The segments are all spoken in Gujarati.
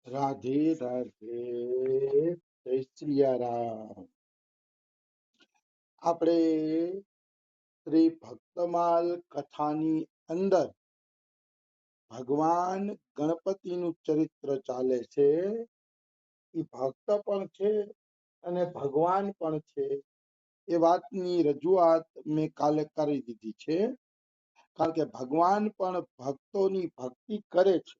રાધે રાધે. જય સિયારામ. આપણે શ્રી ભક્તમાલ કથાની અંદર ભગવાન ગણપતિનું ચરિત્ર ચાલે છે. એ ભક્ત પણ છે અને ભગવાન પણ છે એ વાતની રજૂઆત મેં કાલે કરી દીધી છે. કારણ કે ભગવાન પણ ભક્તોની ભક્તિ કરે છે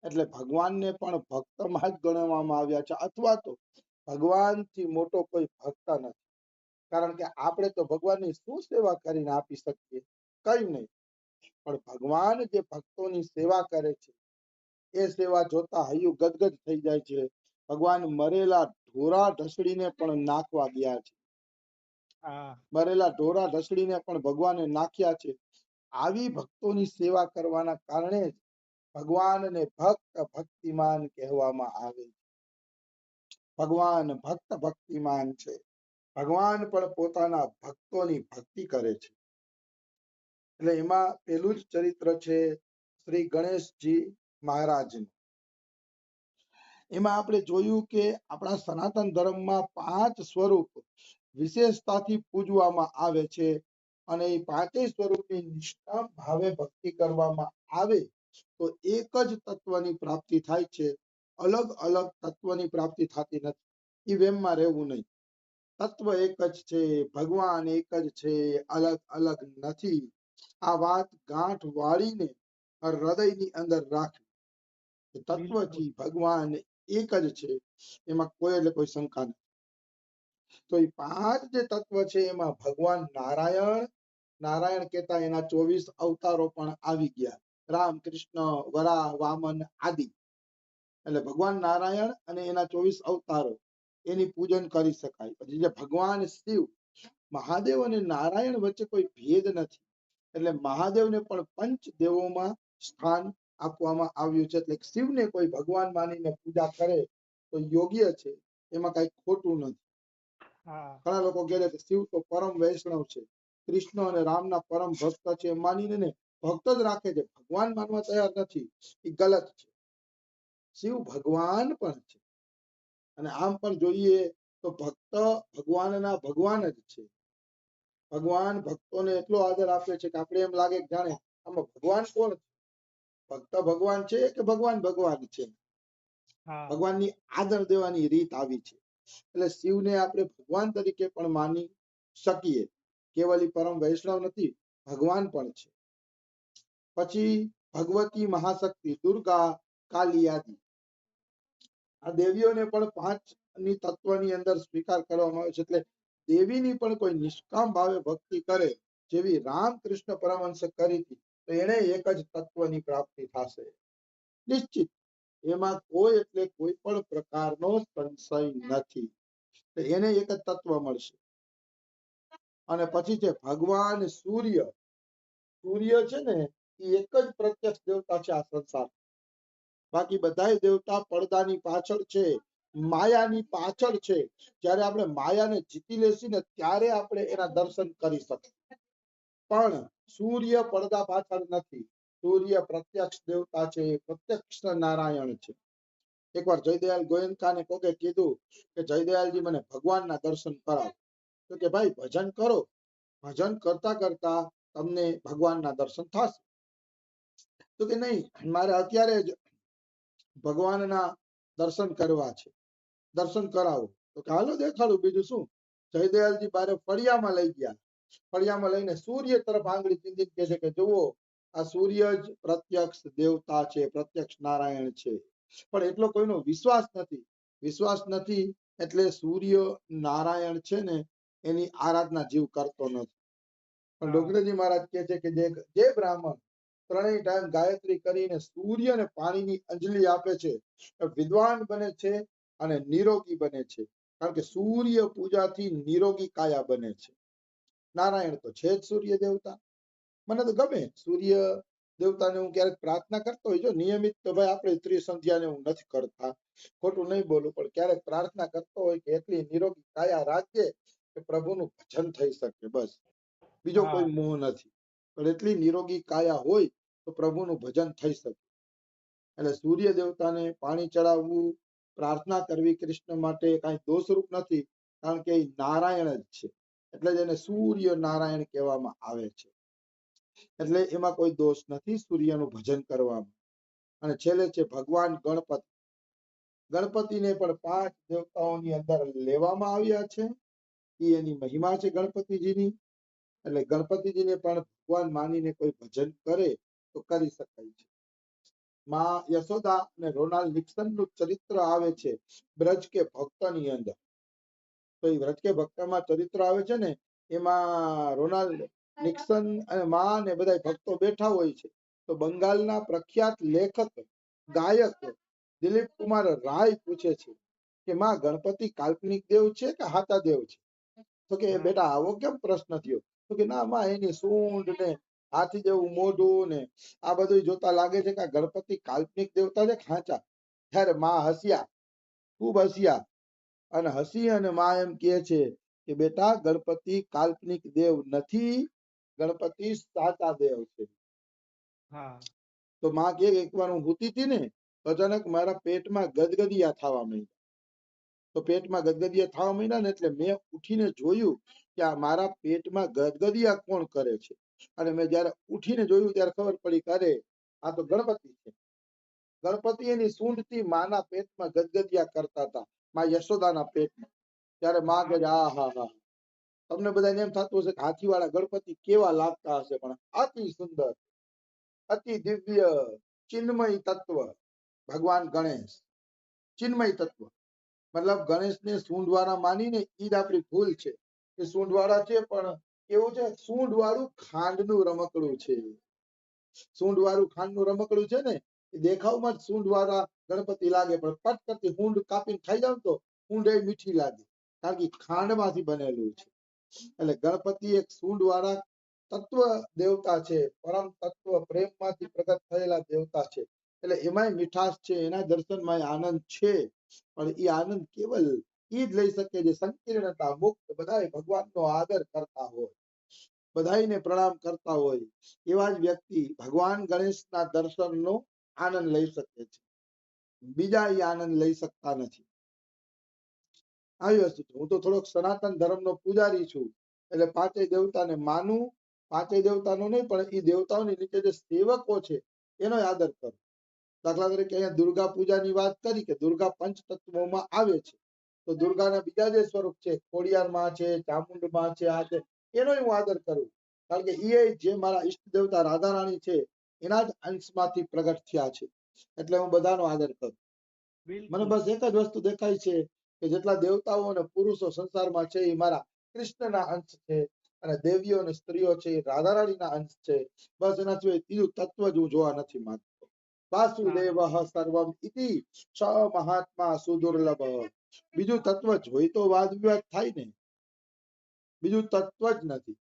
એટલે ભગવાનને પણ ભક્તમાં જ ગણવામાં આવ્યા છે, અથવા તો ભગવાનથી મોટો કોઈ ભક્ત નથી. કારણ કે આપણે તો ભગવાનની શું સેવા કરીને આપી શકીએ? કઈ નહીં. પણ ભગવાન જે ભક્તોની સેવા કરે છે એ સેવા જોતા હૈયું ગદગદ થઈ જાય છે. ભગવાન મરેલા ઢોરા ઢસડીને પણ નાખવા ગયા છે. મરેલા ઢોરા ઢસડીને પણ ભગવાને નાખ્યા છે. આવી ભક્તોની સેવા કરવાના કારણે જ ભગવાનને ભક્ત ભક્તિમાન કહેવામાં આવે છે. ભગવાન ભક્ત ભક્તિમાન છે. ભગવાન પણ પોતાના ભક્તોની ભક્તિ કરે છે. એટલે એમાં પેલું જ ચરિત્ર છે શ્રી ગણેશજી મહારાજનું. એમાં આપણે જોયું કે આપણા સનાતન ધર્મમાં 5 સ્વરૂપ વિશેષતાથી પૂજવામાં આવે છે અને એ 5 સ્વરૂપની નિષ્કામ ભાવે ભક્તિ કરવામાં આવે તો એક જ તત્વની પ્રાપ્તિ થાય છે. અલગ અલગ તત્વની પ્રાપ્તિ થતી નથી. એ વેમમાં રહેવું નહીં. તત્વ એક જ છે, ભગવાન એક જ છે, અલગ અલગ નથી. આ વાત ગાંઠ વાળીને હૃદયની અંદર રાખવી. તત્વથી ભગવાન એક જ છે, એમાં કોઈ એટલે કોઈ શંકા નથી. તો એ 5 જે તત્વ છે એમાં ભગવાન નારાયણ કહેતા એના 24 અવતારો પણ આવી ગયા. રામ, કૃષ્ણ, વરાહ, વામન આદિ. એટલે ભગવાન નારાયણ અને એના 24 અવતારો એની પૂજન કરી શકાય. પછી જે ભગવાન શિવ, મહાદેવ અને નારાયણ વચ્ચે કોઈ ભેદ નથી. એટલે મહાદેવને પણ પંચ દેવોમાં સ્થાન આપવામાં આવ્યું છે. એટલે શિવને કોઈ ભગવાન માનીને પૂજા કરે તો યોગ્ય છે, એમાં કઈ ખોટું નથી. ઘણા લોકો કહે છે શિવ તો પરમ વૈષ્ણવ છે, કૃષ્ણ અને રામના પરમ ભક્ત છે એમ માનીને ભક્ત જ રાખે છે, ભગવાન માનવા તૈયાર નથી. એ ગલત છે. શિવ ભગવાન પણ છે અને આમ પણ જોઈએ તો ભક્ત ભગવાનના ભગવાન જ છે. ભગવાન ભક્તોને એટલો આદર આપે છે કે આપણે એમ લાગે કે જાણે આમાં ભગવાન કોણ છે? ભક્ત ભગવાન છે કે ભગવાન ભગવાન છે? ભગવાનની આદર દેવાની રીત આવી છે. એટલે શિવને આપણે ભગવાન તરીકે પણ માની શકીએ. કેવલ પરમ વૈષ્ણવ નથી, ભગવાન પણ છે. પછી ભગવતી મહાશક્તિ, દુર્ગા, કાલી આદિ. આ દેવીઓને પણ 5 ની તત્વની અંદર સ્વીકાર કરવામાં આવે છે. એટલે દેવીની પણ કોઈ નિષ્કામ ભાવે ભક્તિ કરે, જેવી રામકૃષ્ણ પરમહંસે કરી હતી, તો એને એક જ તત્વની પ્રાપ્તિ થશે નિશ્ચિત. એમાં કોઈ એટલે કોઈ પણ પ્રકારનો સંશય નથી. એને એક જ તત્વ મળશે. અને પછી છે ભગવાન સૂર્ય. સૂર્ય છે ને એ એક જ પ્રત્યક્ષ દેવતા છે આ સંસાર. બાકી બધા દેવતા પડદાની પાછળ છે, માયાની પાછળ છે. જ્યારે આપણે માયાને જીતી લેશું ને ત્યારે આપણે એના દર્શન કરી શકીએ. પણ સૂર્ય પડદા પાછળ નથી. સૂર્ય પ્રત્યક્ષ દેવતા છે, પ્રત્યક્ષ નારાયણ છે. એકવાર જયદયાલ ગોયંકાને કોકે કીધું કે જયદયાલજી મને ભગવાનના દર્શન કરાવો. તો કે ભાઈ ભજન કરો, ભજન કરતા કરતા તમને ભગવાનના દર્શન થશે. તો કે નહીં, મારે અત્યારે જ ભગવાનના દર્શન કરવા છે, દર્શન કરાવો. તો કે હાલો દેખાડું, બીજું શું. જયદયાલજી બારે ફળિયામાં લઈ ગયા. ફળિયામાં લઈને સૂર્ય તરફ આંગળી ચીંધીને કહે છે કે જુઓ, આ સૂર્ય જ પ્રત્યક્ષ દેવતા છે, પ્રત્યક્ષ નારાયણ છે. પણ એટલો કોઈનો વિશ્વાસ નથી. વિશ્વાસ નથી એટલે સૂર્ય નારાયણ છે ને એની આરાધના જીવ કરતો નથી. પણ ડોગરેજી મહારાજ કહે છે કે જે બ્રાહ્મણ 3 ટાઈમ ગાયત્રી કરીને સૂર્યને પાણીની અંજલિ આપે છે, વિદ્વાન બને છે અને નિરોગી બને છે. કારણ કે સૂર્ય પૂજાથી નિરોગી કાયા બને છે. નારાયણ તો છે જ સૂર્ય દેવતા. મને તો ગમે સૂર્ય દેવતાને હું ક્યારેક પ્રાર્થના કરતો હોય. જો નિયમિત તો ભાઈ આપણે ત્રિસંધ્યાને હું નથી કરતા, ખોટું નહીં બોલું, પણ ક્યારેક પ્રાર્થના કરતો હોય કે એટલી નિરોગી કાયા રાખજે કે પ્રભુનું ભજન થઈ શકે. બસ, બીજો કોઈ મોહ નથી. પણ એટલી નિરોગી કાયા હોય તો પ્રભુનું ભજન થઈ શકે. એટલે સૂર્ય દેવતાને પાણી ચડાવવું, પ્રાર્થના કરવી કૃષ્ણ માટે કાંઈ દોષરૂપ નથી, કારણ કે એ નારાયણ જ છે, એટલે જ એને સૂર્ય નારાયણ કહેવામાં આવે છે. એટલે એમાં કોઈ દોષ નથી સૂર્યનું ભજન કરવામાં. અને છેલ્લે છે ભગવાન ગણપતિ. ગણપતિને પણ 5 દેવતાઓની અંદર લેવામાં આવ્યા છે. એ એની મહિમા છે ગણપતિજીની. એટલે ગણપતિજીને પણ ભગવાન માનીને કોઈ ભજન કરે તો કરી શકાય છે. માં યશોદા અને રોનાલ્ડ નિક્સન નું ચરિત્ર આવે છે બ્રજ કે ભક્તની અંદર. તો એ વ્રજ કે ભક્તમાં ચરિત્ર આવે છે ને, એમાં રોનાલ્ડ નિક્સન અને માં ને બધા ભક્તો બેઠા હોય છે. તો બંગાળના પ્રખ્યાત લેખક ગાયક દિલીપ કુમાર રાય પૂછે છે કે માં ગણપતિ કાલ્પનિક દેવ છે કે હાચા દેવ છે? તો કે બેટા આવો કેમ પ્રશ્ન થયો? તો કે ના માં એની સૂંઢ ને હાથી જેવું મોઢું ને આ બધું જોતા લાગે છે કે ગણપતિ કાલ્પનિક દેવતા છે હાચા. ત્યારે માં હસ્યા, ખૂબ હસ્યા, અને હસી અને માં એમ કહે છે કે બેટા ગણપતિ કાલ્પનિક દેવ નથી, ગણપતિ સાચા દેવ છે. તો માં કે એકવાર હું સૂતી હતી ને તો અચાનક મારા પેટમાં ગદગદિયા થવા માંડ્યા. તો પેટમાં ગદગદિયા થવા માંડ્યા ને એટલે મેં ઉઠીને જોયું કે આ મારા પેટમાં ગદગદિયા કોણ કરે છે. અને મેં જયારે ઉઠીને જોયું ત્યારે ખબર પડી કે અરે આ તો ગણપતિ છે. ગણપતિ એની સૂંઢથી માના પેટમાં ગદગદિયા કરતા હતા, માં યશોદાના પેટમાં. ત્યારે માં કહે આ હા હા, તમને બધાને એમ થતું હશે કે હાથીવાળા ગણપતિ કેવા લાગતા હશે, પણ અતિ સુંદર, અતિ દિવ્ય, ચિન્મય તત્વ ભગવાન ગણેશ. ચિન્મય તત્વ મતલબ ગણેશને સૂંઢવાળા માનીને ઈ જ આપણી ભૂલ છે. એ સૂંઢવાળા છે પણ એવું છે, સૂંઢવાળું ખાંડનું રમકડું છે. સૂંઢવાળું ખાંડનું રમકડું છે ને, એ દેખાવમાં જ સૂંઢવાળા ગણપતિ લાગે, પણ પટ કરતી સૂંઢ કાપીને ખાઈ જાવ તો સૂંઢ એ મીઠી લાગે, કારણ કે ખાંડમાંથી બનેલું છે. એટલે ગણપતિ એક સૂંઢવાળા તત્વ દેવતા છે, પરમ તત્વ પ્રેમમાંથી પ્રગટ થયેલા દેવતા છે. એટલે એમાંય મીઠાશ છે, એના દર્શનમાં આનંદ છે, પણ એ આનંદ કેવલ એ જ લઈ શકે જે સંકીર્ણતા મુક્ત બધાય ભગવાનનો આદર કરતા હોય, બધાયને પ્રણામ કરતા હોય, એવા જ વ્યક્તિ ભગવાન ગણેશના દર્શનનો આનંદ લઈ શકે છે. બીજા એ આનંદ લઈ શકતા નથી. આવી વસ્તુ છે. હું તો થોડોક સનાતન ધર્મનો પૂજારી છું, એટલે પાંચેય દેવતાને માનું. પાંચેય દેવતાનો નહીં પણ એ દેવતાઓની નીચે જે સેવકો છે એનો આદર કરું. દાખલા તરીકે અહીંયા દુર્ગા પૂજાની વાત કરી કે દુર્ગા પંચતત્વોમાં આવે છે, તો દુર્ગાના બીજા જે સ્વરૂપ છે, ખોડિયારમાં છે, ચામુંડમાં છે, આ છે, એનો હું આદર કરું, કારણ કે એ જે મારા ઈષ્ટ દેવતા રાધા રાણી છે એના જ અંશમાંથી પ્રગટ થયા છે, એટલે હું બધાનો આદર કરું. મને બસ એક જ વસ્તુ દેખાય છે કે જેટલા દેવતાઓ અને પુરુષો સંસારમાં છે એ મારા કૃષ્ણના અંશ છે, અને દેવીઓ અને સ્ત્રીઓ છે એ રાધા રાણીના અંશ છે. બસ એના સિવાય ત્રીજું તત્વ જ હું જોવા નથી માંગતો. વાસુદેવ સર્વમ ઇતિ સ મહાત્મા સુદુર્લભ. બીજું તત્વ જોઈ તો વાદ વિવાદ થાય ને, બીજું તત્વ જ નથી.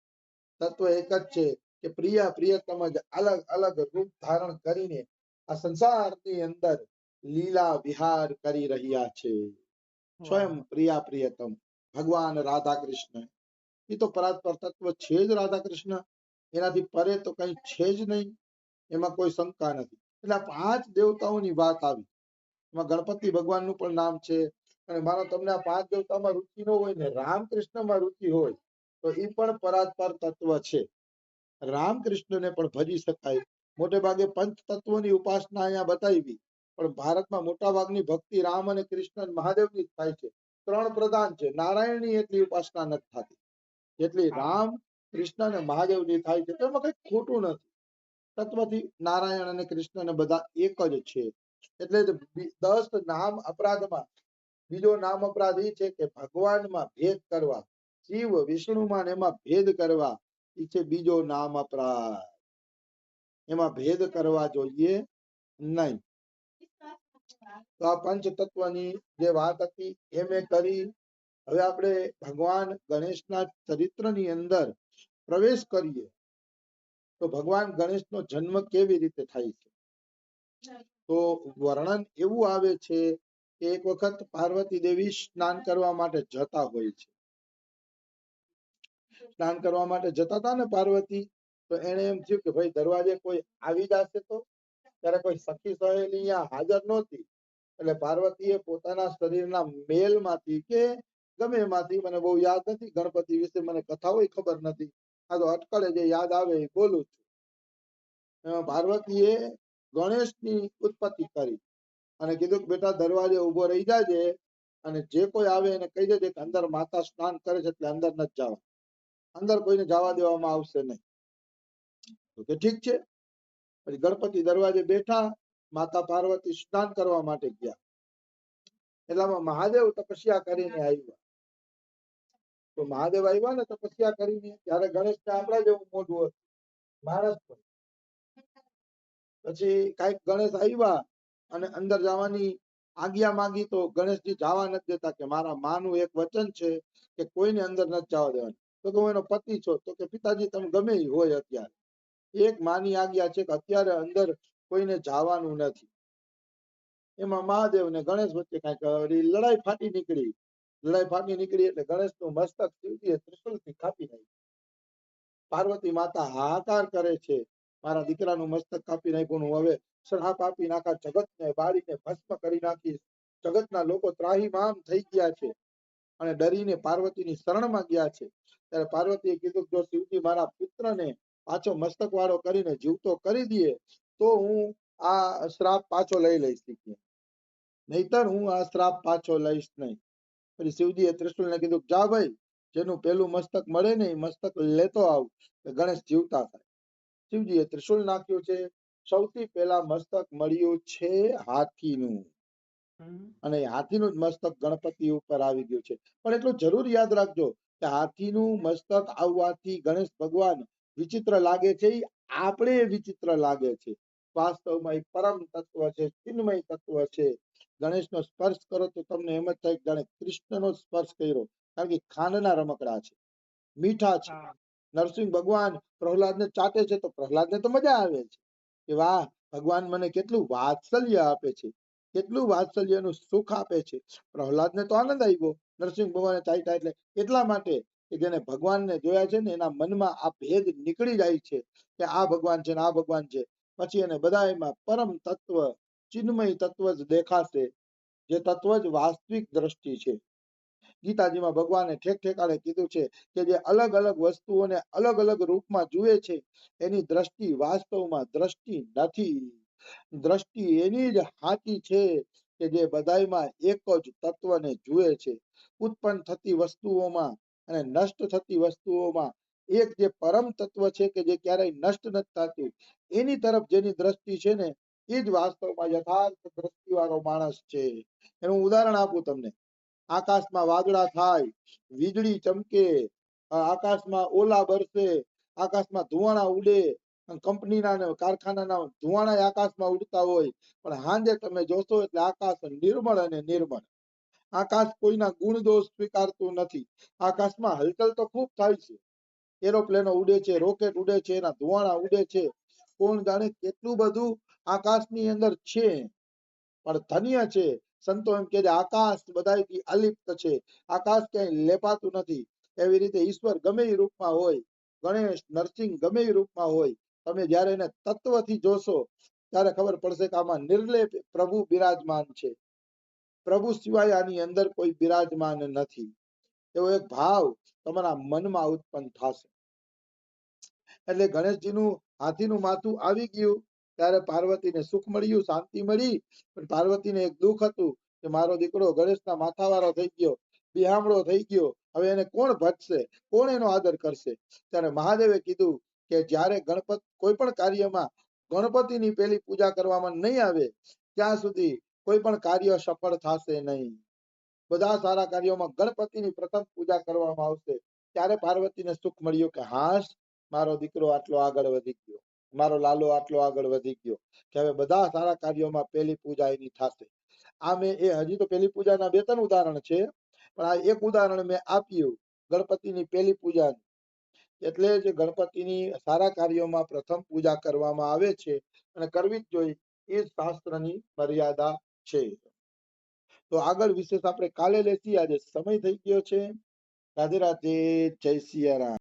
તત્વ એક જ છે કે પ્રિય પ્રિયતમ જ અલગ અલગ રૂપ ધારણ કરીને આ સંસારની અંદર લીલા વિહાર કરી રહ્યા છે. સ્વયં પ્રિયા પ્રિયતમ ભગવાન રાધા કૃષ્ણ, એ તો પરાત્પર તત્વ છે જ રાધા કૃષ્ણ, એનાથી પરે તો કઈ છે જ નહીં, એમાં કોઈ શંકા નથી. એટલે આ 5 દેવતાઓની વાત આવી, એમાં ગણપતિ ભગવાનનું પણ નામ છે. અને માનો તમને આ 5 દેવતામાં રુચિ ન હોય ને રામકૃષ્ણમાં રુચિ હોય તો એ પણ પરાત્પર તત્વ છે. રામકૃષ્ણને પણ ભજી શકાય. મોટે ભાગે પંચ તત્વોની ઉપાસના અહીંયા બતાવી, પણ ભારતમાં મોટા ભાગની ભક્તિ રામ અને કૃષ્ણ મહાદેવની જ થાય છે. 3 પ્રધાન છે, નારાયણની એટલી ઉપાસના નથી થતી જેટલી રામ કૃષ્ણ અને મહાદેવની થાય છે. તેમાં કઈ ખોટું નથી. તત્વથી નારાયણ અને કૃષ્ણ બધા એક જ છે. એટલે 10 નામ અપરાધમાં બીજો નામ અપરાધ એ છે કે ભગવાનમાં ભેદ કરવા, શિવ વિષ્ણુમાં એમાં ભેદ કરવા, એ છે બીજો નામ અપરાધ. એમાં ભેદ કરવા જોઈએ નહીં. તો આ પંચ તત્વની જે વાત હતી એ મેં કરી. હવે આપણે ભગવાન ગણેશના ચરિત્રની અંદર પ્રવેશ કરીએ તો ભગવાન ગણેશનો જન્મ કેવી રીતે થાય છે. તો વર્ણન એવું આવે છે કે એક વખત પાર્વતી દેવી સ્નાન કરવા માટે જતા હોય છે. સ્નાન કરવા માટે જતા હતા ને પાર્વતી, તો એને એમ થયું કે ભાઈ દરવાજે કોઈ આવી જશે તો, ત્યારે કોઈ સખી સહેલી અહીંયા હાજર નહોતી, એટલે પાર્વતીએ પોતાના શરીરના મેલમાંથી કે ગમે એમાંથી, મને બહુ યાદ નથી, ગણપતિ વિશે મને કથાઓ ખબર નથી, આ તો અટકળે જે યાદ આવે એ બોલું છું. પાર્વતીએ ગણેશની ઉત્પત્તિ કરી અને કીધું કે બેટા દરવાજે ઉભો રહી જાજે અને જે કોઈ આવે એને કહી દેજે કે અંદર માતા સ્નાન કરે છે એટલે અંદર નથી જવા, અંદર કોઈને જવા દેવામાં આવશે નહીં. તો કે ઠીક છે. પછી ગણપતિ દરવાજે બેઠા, માતા પાર્વતી સ્નાન કરવા માટે ગયા. એટલામાં મહાદેવ તપસ્યા કરીને આવ્યા. તો મહાદેવ આવ્યા ને તપસ્યા કરીને, ત્યારે ગણેશ ને આપણા જેવું મોઢું હતું, માણસ પર. પછી કઈક ગણેશ આવ્યા અને અંદર જવાની આજ્ઞા માંગી, તો ગણેશજી જવા નથી દેતા, કે મારા માનું એક વચન છે કે કોઈને અંદર નથી જવા દેવાનું. તો હું એનો પતિ છો, તો કે પિતાજી તમે ગમે એ હોય, અત્યારે એક માની આજ્ઞા છે કે અત્યારે અંદર કોઈને જવાનું નથી. એમાં મહાદેવ ને ગણેશ વચ્ચે કઈક લડાઈ ફાટી નીકળી. લડાઈ ફાટી નીકળી એટલે ગણેશ નું મસ્તક શિવજીએ ત્રિશુલથી કાપી નાખ્યું. પાર્વતી માતા હાહાકાર કરે છે, મારા દીકરાનું મસ્તક કાપી નાખ્યું, હવે શ્રાપ આપી નાખા, જગતને બાળીને ભસ્મ કરી નાખીશ. જગતના લોકો ત્રાહિમામ થઈ ગયા છે અને ડરીને પાર્વતીની શરણમાં ગયા છે. ત્યારે પાર્વતીએ કીધું જો શિવજી મારા પુત્રને પાછો મસ્તક વાળો કરીને જીવતો કરી દે તો હું આ શ્રાપ પાછો લઈ લઈશ, નહીતર હું આ શ્રાપ પાછો લઈશ નહીં. પછી શિવજીએ ત્રિશુલને કીધું જા ભાઈ, જેનું પેલું મસ્તક મળે ને એ મસ્તક લેતો આવ, ગણેશ જીવતા થાય. શિવજીએ ત્રિશુલ નાખ્યું છે. સૌથી પહેલા મસ્તક મળ્યું છે હાથીનું, અને હાથીનું જ મસ્તક ગણપતિ ઉપર આવી ગયું છે. પણ એટલું જરૂર યાદ રાખજો કે હાથીનું મસ્તક આવવાથી ગણેશ ભગવાન વિચિત્ર લાગે છે, આપણે વિચિત્ર લાગે છે. વાસ્તવમાં એ પરમ તત્વ છે, ચિન્મય તત્વ છે. ગણેશનો સ્પર્શ કરો તો તમને એમ જ થાય કે જાણે કૃષ્ણનો સ્પર્શ કર્યો, કારણ કે ખાંડના રમકડા છે, મીઠા છે. નરસિંહ ભગવાન પ્રહલાદને ચાટે છે તો પ્રહલાદને તો મજા આવે છે કે વાહ, ભગવાન મને કેટલું વાત્સલ્ય આપે છે, કેટલું વાત્સલ્યનું સુખ આપે છે. પ્રહલાદને તો આનંદ આવ્યો નરસિંહ ભગવાને ચાટ્યા એટલે. એટલા માટે કે જેને ભગવાનને જોયા છે ને એના મનમાં આ ભેદ નીકળી જાય છે કે આ ભગવાન છે ને આ ભગવાન છે. પછી એને બધા એમાં પરમ તત્વ, ચિન્મય તત્વ જ દેખાશે, જે તત્વ જ વાસ્તવિક દ્રષ્ટિ છે. ગીતાજીમાં ભગવાને ઠેક ઠેકાણે કીધું છે કે જે અલગ અલગ વસ્તુઓને અલગ અલગ રૂપમાં જુએ છે એની દ્રષ્ટિ વાસ્તવમાં દ્રષ્ટિ નથી. દ્રષ્ટિ એની જ સાચી છે કે જે બધાયમાં એક જ તત્વને જુએ છે. ઉત્પન્ન થતી વસ્તુઓમાં અને નષ્ટ થતી વસ્તુઓમાં એક જે પરમ તત્વ છે કે જે ક્યારેય નષ્ટ નથી થતું, એની તરફ જેની દ્રષ્ટિ છે ને એ જ વાસ્તવમાં યથાર્થ દ્રષ્ટિ વાળો માણસ છે. એનું ઉદાહરણ આપું તમને. આકાશમાં વાદળા થાય, વીજળી ચમકે, આકાશમાં ઓલા બરસે, આકાશમાં ધુવાણા ઉડે, કંપનીના ને કારખાનાના ધુવાણા આકાશમાં ઉડતા હોય, પણ સાંજે તમે જોશો એટલે આકાશ નિર્મળ અને નિર્મળ. આકાશ કોઈના ગુણ દોષ સ્વીકારતું નથી. આકાશમાં હલચલ તો ખૂબ થાય છે, એરોપ્લેનો ઉડે છે, રોકેટ ઉડે છે, એના ધુવાણા ઉડે છે, કોણ જાણે કેટલું બધું આકાશની અંદર છે. પણ ધન્ય છે, સંતો એમ કે આકાશ બધાયથી અલિપ્ત છે, આકાશ ક્યાંય લેપાતું નથી. એવી રીતે ઈશ્વર ગમે એ રૂપમાં હોય, ગણેશ નરસિંહ ગમે એ રૂપમાં હોય, તમે જયારે એને તત્વથી જોશો ત્યારે ખબર પડશે કે આમાં નિર્લેપ પ્રભુ બિરાજમાન છે. પ્રભુ સિવાય આની અંદર કોઈ બિરાજમાન નથી, એવો એક ભાવ તમારા મનમાં ઉત્પન્ન થશે. એટલે ગણેશજીનું હાથીનું માથું આવી ગયું ત્યારે પાર્વતીને સુખ મળ્યું, શાંતિ મળી. પણ પાર્વતીને એક દુઃખ હતું કે મારો દીકરો ગણેશના માથાવાળો થઈ ગયો, બિહામણો થઈ ગયો, હવે એને કોણ ભજશે, કોણ એનો આદર કરશે. ત્યારે મહાદેવે કીધું કે જ્યારે ગણપતિ કોઈ પણ કાર્યમાં ગણપતિની પેલી પૂજા કરવામાં નહીં આવે ત્યાં સુધી કોઈ પણ કાર્ય સફળ થશે નહીં. બધા સારા કાર્યોમાં ગણપતિની પ્રથમ પૂજા કરવામાં આવશે. ત્યારે પાર્વતીને સુખ મળ્યું કે હાશ, મારો દીકરો આટલો આગળ વધી ગયો, મારો લાલો આટલો આગળ વધી ગયો કે હવે બધા સારા કાર્યોમાં પહેલી પૂજા એની થશે. આ મેં હજી તો પહેલી પૂજાના 2-3 ઉદાહરણ છે, પણ આ એક ઉદાહરણ મેં આપ્યું ગણપતિની પહેલી પૂજા. એટલે જ ગણપતિની સારા કાર્યોમાં પ્રથમ પૂજા કરવામાં આવે છે અને કરવી જ જોઈએ, એ શાસ્ત્રની મર્યાદા છે. તો આગળ વિશેષ આપણે કાલે લેશી. આજે સમય થઈ ગયો છે. રાધે રાધે, જય સિયારામ.